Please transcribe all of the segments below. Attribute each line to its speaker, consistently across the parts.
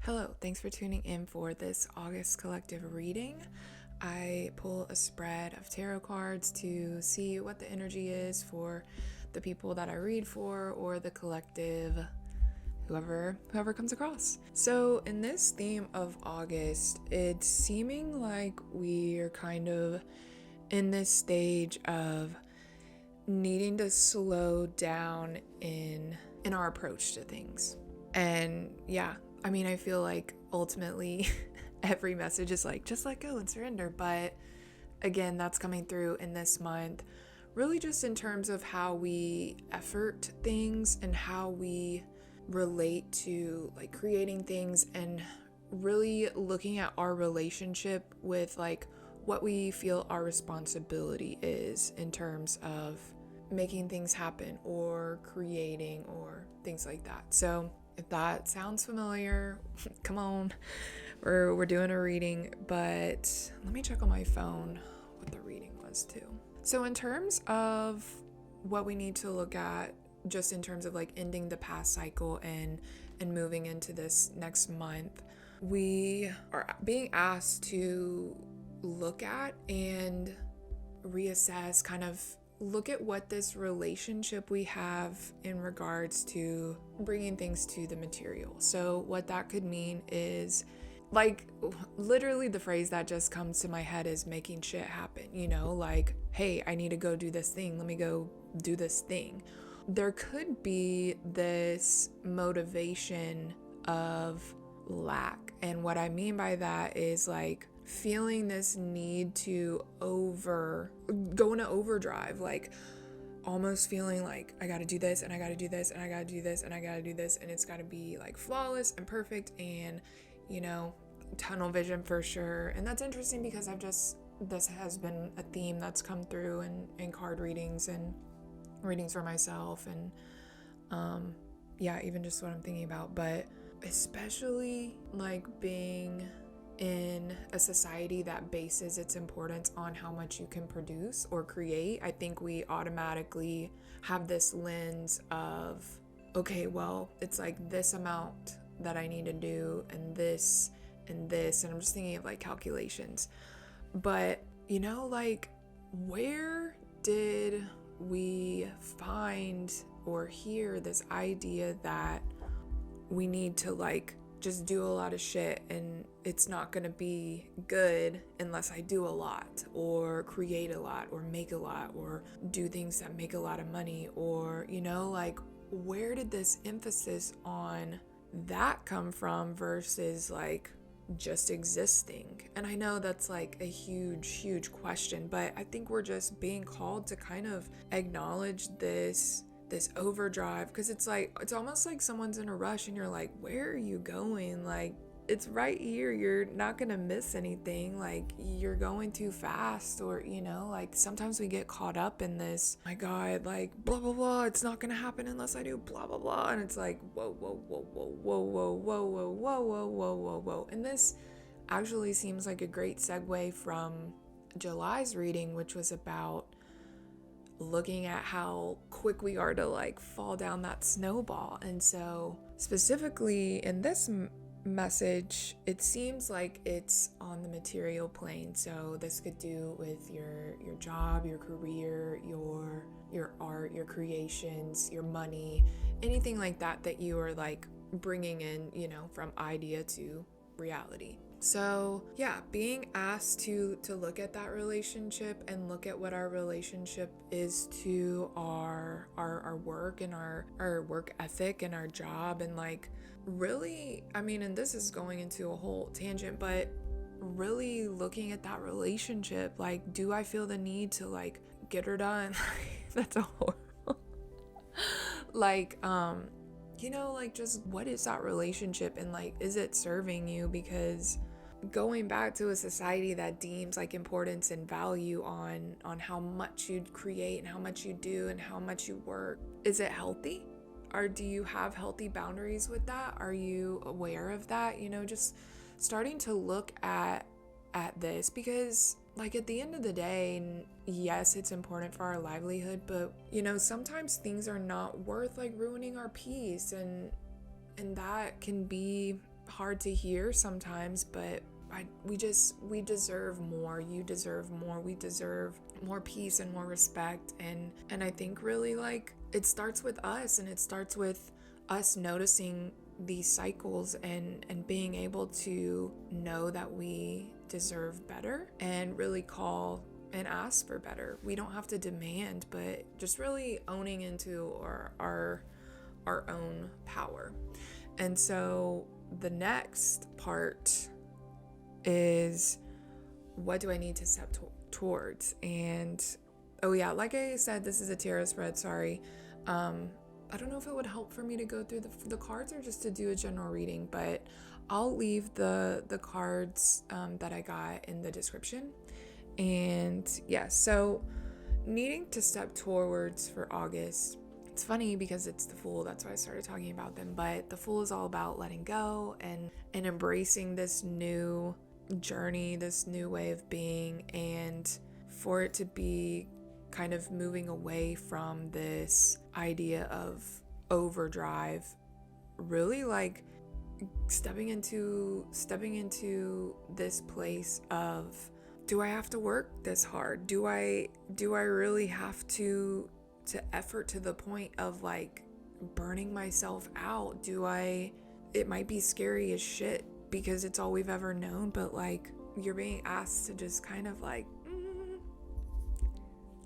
Speaker 1: Hello, thanks for tuning in for this August collective reading. I pull a spread of tarot cards to see what the energy is for the people that I read for or the collective, whoever comes across. So in this theme of August, it's seeming like we're kind of in this stage of needing to slow down in our approach to things. And yeah, I mean, I feel like ultimately every message is like, just let go and surrender. But again, that's coming through in this month, really just in terms of how we effort things and how we relate to like creating things and really looking at our relationship with like what we feel our responsibility is in terms of making things happen or creating or things like that. So if that sounds familiar, come on, we're doing a reading, but let me check on my phone what the reading was too. So in terms of what we need to look at, just in terms of like ending the past cycle and moving into this next month, we are being asked to look at and reassess, kind of look at what this relationship we have in regards to bringing things to the material. So what that could mean is like literally the phrase that just comes to my head is making shit happen, you know, like, hey, I need to go do this thing. Let me go do this thing. There could be this motivation of lack. And what I mean by that is like feeling this need to go into overdrive, like almost feeling like I gotta do this and I gotta do this and I gotta do this and I gotta do this, and it's gotta be like flawless and perfect and, you know, tunnel vision for sure. And that's interesting because this has been a theme that's come through in card readings and readings for myself and yeah, even just what I'm thinking about. But especially like being in a society that bases its importance on how much you can produce or create, I think we automatically have this lens of, okay, well, it's like this amount that I need to do and this and this, and I'm just thinking of like calculations. But, you know, like, where did we find or hear this idea that we need to like just do a lot of shit and it's not gonna be good unless I do a lot or create a lot or make a lot or do things that make a lot of money? Or, you know, like, where did this emphasis on that come from versus like just existing? And I know that's like a huge question, but I think we're just being called to kind of acknowledge this overdrive, because it's like, it's almost like someone's in a rush and you're like, where are you going? Like, it's right here, you're not gonna miss anything, like you're going too fast. Or, you know, like sometimes we get caught up in this, my god, like blah blah blah, it's not gonna happen unless I do blah blah blah, and it's like whoa whoa whoa whoa whoa whoa whoa whoa whoa whoa whoa whoa whoa. And this actually seems like a great segue from July's reading, which was about looking at how quick we are to like fall down that snowball. And so specifically in this message, it seems like it's on the material plane. So this could do with your job, your career, your art, your creations, your money, anything like that you are like bringing in, you know, from idea to reality. So yeah, being asked to look at that relationship and look at what our relationship is to our work and our work ethic and our job, and like really, I mean, and this is going into a whole tangent, but really looking at that relationship, like, do I feel the need to like get her done? That's a horrible like you know, like, just what is that relationship, and like, is it serving you? Because going back to a society that deems like importance and value on how much you create and how much you do and how much you work, is it healthy? Or do you have healthy boundaries with that? Are you aware of that? You know, just starting to look at this, because like at the end of the day, yes, it's important for our livelihood, but you know, sometimes things are not worth like ruining our peace, and that can be hard to hear sometimes, but we deserve more. You deserve more. We deserve more peace and more respect. And I think really, like, it starts with us, and it starts with us noticing these cycles and being able to know that we deserve better and really call and ask for better. We don't have to demand, but just really owning into our own power. And so the next part is, what do I need to step towards? And oh yeah, like I said, this is a tarot spread, sorry. I don't know if it would help for me to go through the cards or just to do a general reading, but I'll leave the cards that I got in the description. And yeah, so needing to step towards for August. It's funny because it's the Fool, that's why I started talking about them, but the Fool is all about letting go and embracing this new journey, this new way of being, and for it to be kind of moving away from this idea of overdrive, really like stepping into this place of, do I have to work this hard? Do I really have to effort to the point of like burning myself out? It might be scary as shit because it's all we've ever known, but like you're being asked to just kind of like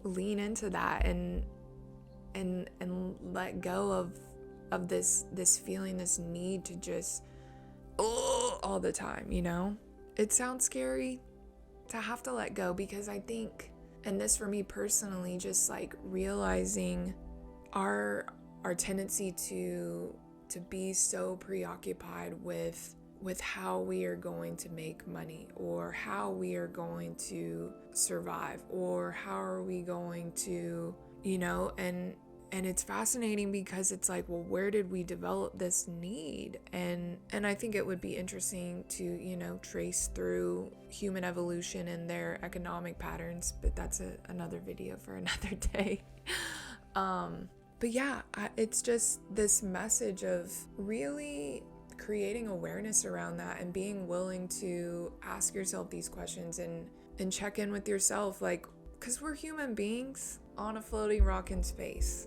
Speaker 1: lean into that and let go of this feeling, this need to just all the time, you know? It sounds scary to have to let go, because I think, and this for me personally, just like realizing our tendency to be so preoccupied with how we are going to make money, or how we are going to survive, or how are we going to, you know, and it's fascinating because it's like, well, where did we develop this need? And I think it would be interesting to, you know, trace through human evolution and their economic patterns, but that's another video for another day. But yeah, it's just this message of really creating awareness around that and being willing to ask yourself these questions and check in with yourself, like, because we're human beings on a floating rock in space.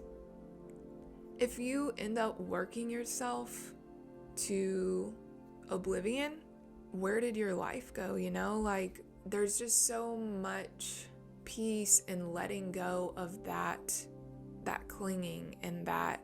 Speaker 1: If you end up working yourself to oblivion, where did your life go? You know, like there's just so much peace in letting go of that clinging and that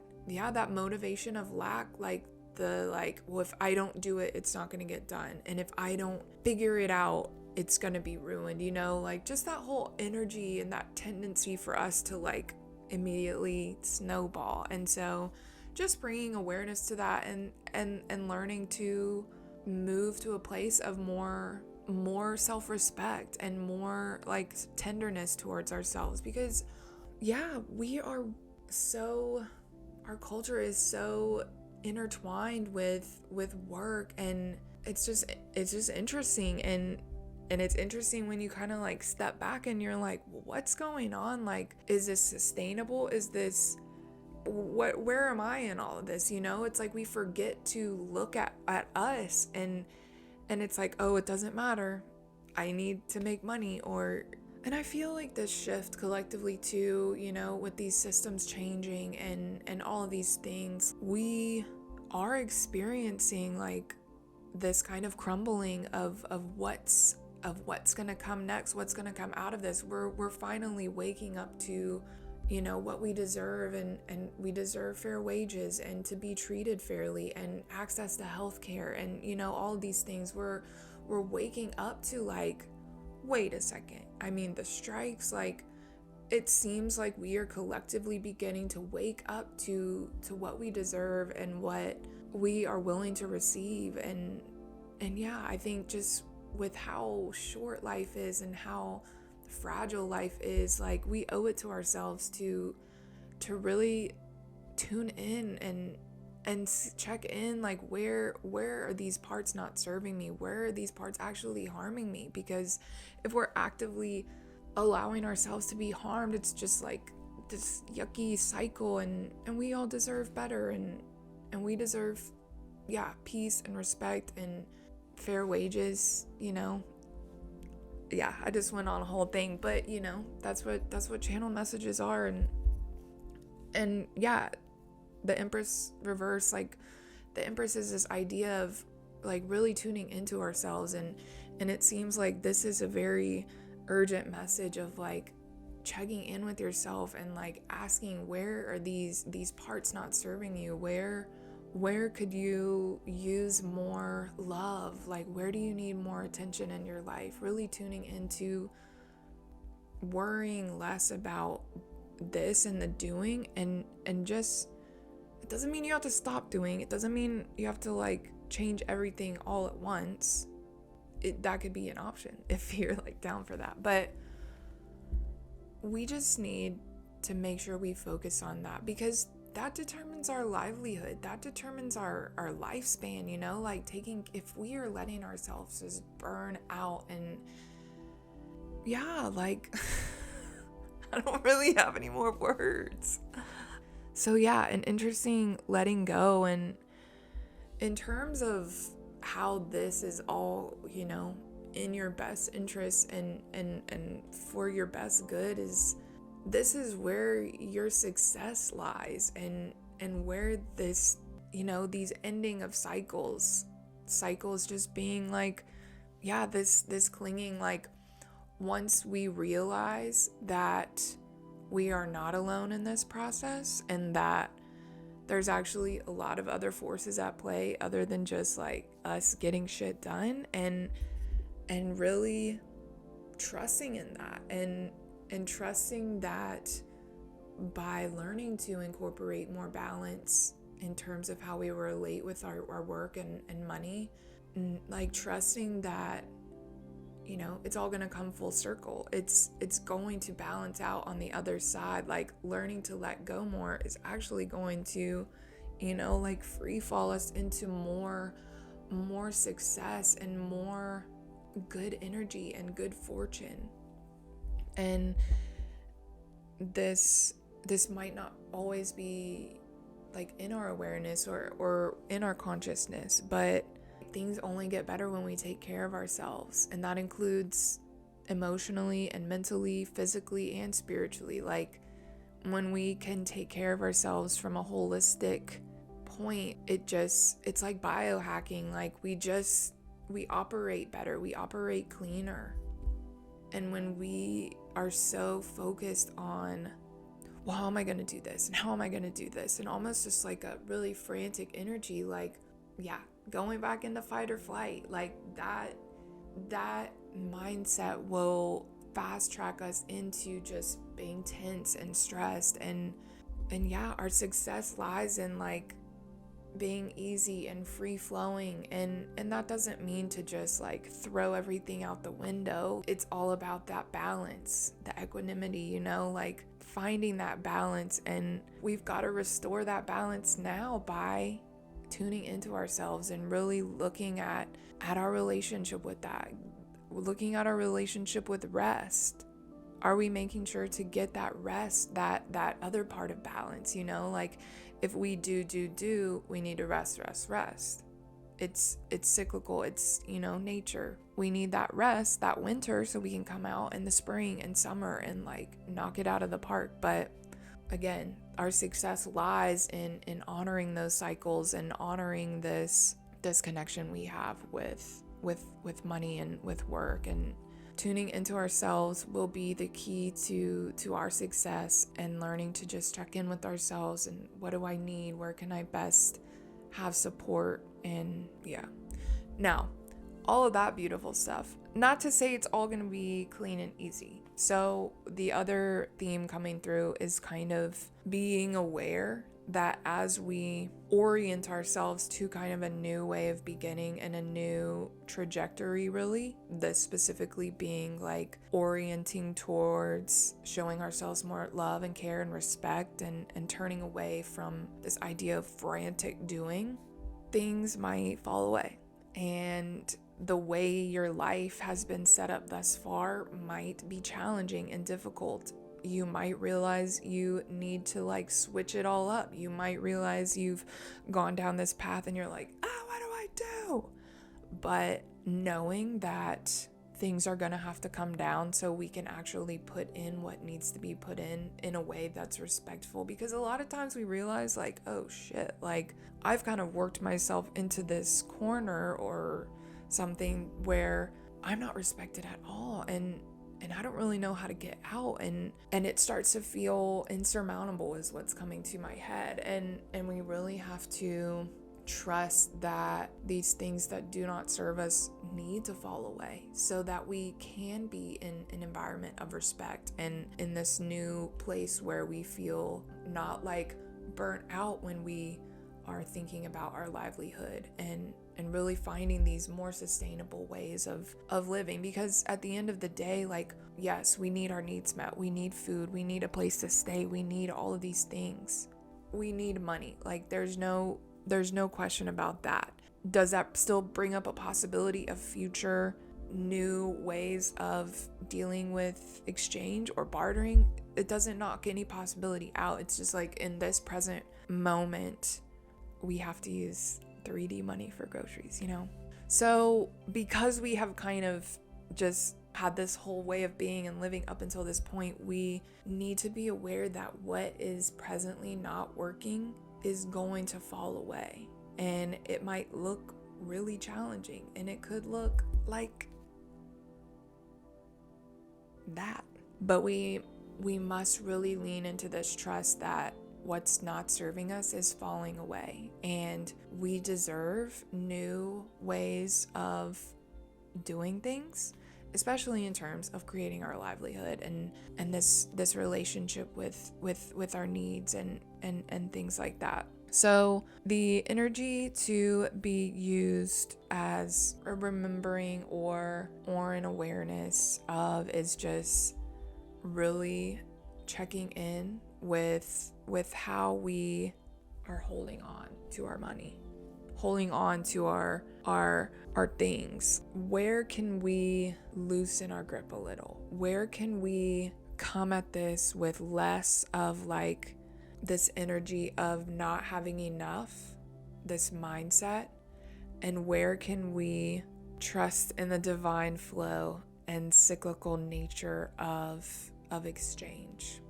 Speaker 1: motivation of lack, like well, if I don't do it, it's not going to get done, and if I don't figure it out, it's going to be ruined, you know, like just that whole energy and that tendency for us to like immediately snowball. And so just bringing awareness to that and learning to move to a place of more self-respect and more like tenderness towards ourselves, because yeah, our culture is so intertwined with work, and it's just interesting, and it's interesting when you kind of like step back and you're like, well, what's going on? Like, is this sustainable? Is this where am I in all of this? You know, it's like we forget to look at us and it's like, oh, it doesn't matter, I need to make money. And I feel like this shift collectively too, you know, with these systems changing and all of these things, we are experiencing like this kind of crumbling of what's gonna come next, what's gonna come out of this. We're finally waking up to, you know, what we deserve, and we deserve fair wages and to be treated fairly and access to healthcare, and you know, all of these things. We're waking up to like, wait a second. I mean, the strikes, like it seems like we are collectively beginning to wake up to what we deserve and what we are willing to receive. And yeah, I think just with how short life is and how fragile life is, like we owe it to ourselves to really tune in and check in, like where are these parts not serving me? Where are these parts actually harming me? Because if we're actively allowing ourselves to be harmed, it's just like this yucky cycle, and we all deserve better, and we deserve, peace and respect and fair wages, I just went on a whole thing, but that's what channel messages are. And the Empress reverse, like the Empress is this idea of like really tuning into ourselves, and it seems like this is a very urgent message of like checking in with yourself and like asking, where are these parts not serving you? Where could you use more love? Like, where do you need more attention in your life? Really tuning into worrying less about this and the doing, and just, it doesn't mean you have to stop doing. It doesn't mean you have to like change everything all at once. That could be an option if you're like down for that. But we just need to make sure we focus on that, because that determines our livelihood. That determines our lifespan, like if we are letting ourselves just burn out and like I don't really have any more words. So an interesting letting go. And in terms of how this is all, in your best interest and for your best good, this is where your success lies, and where this, these ending of cycles just being like, this clinging, like once we realize that we are not alone in this process, and that there's actually a lot of other forces at play other than just like us getting shit done, and really trusting in that, and trusting that by learning to incorporate more balance in terms of how we relate with our work and money, like trusting that it's all going to come full circle. It's going to balance out on the other side. Like learning to let go more is actually going to, like free fall us into more success and more good energy and good fortune. And this might not always be like in our awareness or in our consciousness, but things only get better when we take care of ourselves, and that includes emotionally and mentally, physically and spiritually. Like when we can take care of ourselves from a holistic point, it's like biohacking. Like we operate better, we operate cleaner. And when we are so focused on, well, how am I going to do this, and how am I going to do this, and almost just like a really frantic energy, like going back into fight or flight, like that mindset will fast track us into just being tense and stressed. And our success lies in like being easy and free flowing, and that doesn't mean to just like throw everything out the window. It's all about that balance, the equanimity, like finding that balance. And we've got to restore that balance now by tuning into ourselves and really looking at our relationship with that, looking at our relationship with rest. Are we making sure to get that rest, that other part of balance? Like if we do, we need to rest. It's cyclical. It's, nature. We need that rest, that winter, so we can come out in the spring and summer and like knock it out of the park. But again, our success lies in honoring those cycles and honoring this connection we have with money and with work. And tuning into ourselves will be the key to our success, and learning to just check in with ourselves and what do I need, where can I best have support. And now all of that beautiful stuff, not to say it's all going to be clean and easy. So the other theme coming through is kind of being aware that as we orient ourselves to kind of a new way of beginning and a new trajectory, really, this specifically being like orienting towards showing ourselves more love and care and respect, and turning away from this idea of frantic doing, things might fall away. And the way your life has been set up thus far might be challenging and difficult you might realize you need to like switch it all up. You might realize you've gone down this path and you're like, oh, what do I do? But knowing that things are going to have to come down so we can actually put in what needs to be put in a way that's respectful. Because a lot of times we realize like, oh shit, like I've kind of worked myself into this corner or something where I'm not respected at all, and I don't really know how to get out, and it starts to feel insurmountable is what's coming to my head, and we really have to trust that these things that do not serve us need to fall away so that we can be in an environment of respect and in this new place where we feel not like burnt out when we are thinking about our livelihood and really finding these more sustainable ways of living. Because at the end of the day, like, yes, we need our needs met. We need food. We need a place to stay. We need all of these things. We need money. Like, there's no question about that. Does that still bring up a possibility of future new ways of dealing with exchange or bartering? It doesn't knock any possibility out. It's just like in this present moment, we have to use 3D money for groceries, you know? So because we have kind of just had this whole way of being and living up until this point, we need to be aware that what is presently not working is going to fall away. And it might look really challenging, and it could look like that. But we must really lean into this trust that what's not serving us is falling away, and we deserve new ways of doing things, especially in terms of creating our livelihood and this relationship with our needs and things like that. So the energy to be used as a remembering or an awareness of is just really checking in with how we are holding on to our money, holding on to our things. Where can we loosen our grip a little? Where can we come at this with less of like this energy of not having enough, this mindset, and where can we trust in the divine flow and cyclical nature of exchange?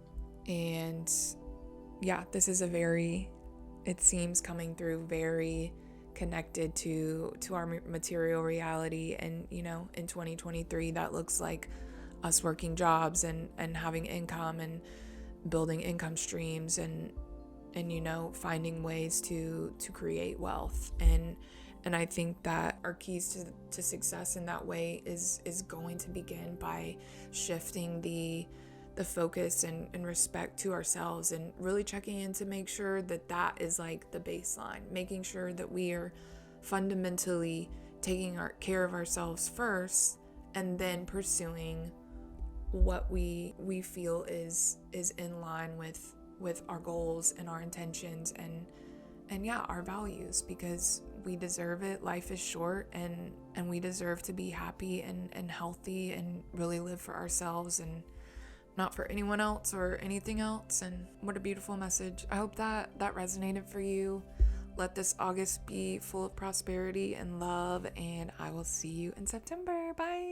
Speaker 1: And yeah, this is it seems coming through very connected to our material reality. And you know, in 2023, that looks like us working jobs and having income and building income streams and you know, finding ways to create wealth. And I think that our keys to success in that way is going to begin by shifting the focus and respect to ourselves, and really checking in to make sure that is like the baseline, making sure that we are fundamentally taking care of ourselves first, and then pursuing what we feel is in line with our goals and our intentions and yeah, our values, because we deserve it. Life is short, and we deserve to be happy and healthy and really live for ourselves and not for anyone else or anything else. And what a beautiful message. I hope that resonated for you. Let this August be full of prosperity and love, and I will see you in September. Bye.